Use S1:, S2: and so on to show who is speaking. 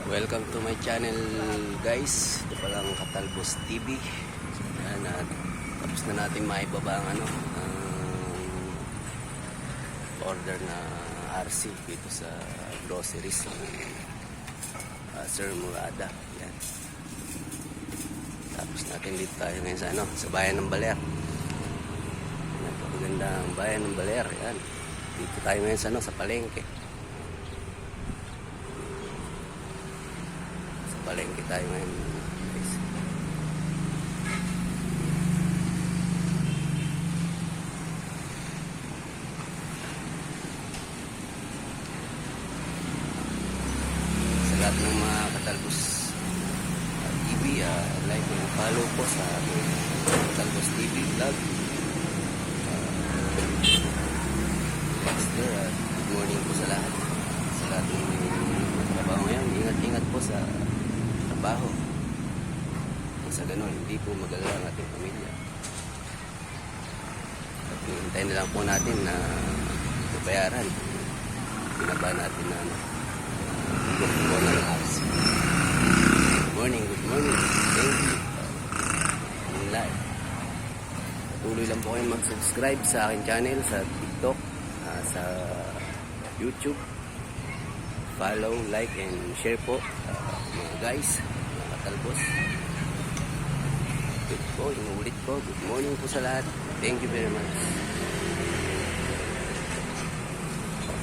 S1: Welcome to my channel guys. Ito palang Katalbos TV. Yan, tapos na natin maibaba ang order na RC dito sa groceries Sir Murada. Yan. Tapos natin dito tayo ngayon sa bayan ng Baler. Napakagandang bayan ng Baler. Yan. Dito tayo ngayon sa palengke. Palengke tayo ngayon guys. Sa lahat ng mga Katalbos TV, like and follow po sa Katalbos TV vlog. Good morning po sa lahat. Sa lahat ng trabaho ngayon, ingat-ingat po sa trabaho. Sa ganun, hindi po mag-alala ang ating pamilya. At hintayin na lang po natin na bayaran. Binaba natin na bukukuha ng house. Good morning. Thank you. In live. Patuloy lang po kayong mag-subscribe sa aking channel sa TikTok, sa YouTube. Follow, like, and share po mga guys, mga Katalbos. Good po, inuulit ko. Good morning po sa lahat. Thank you very much.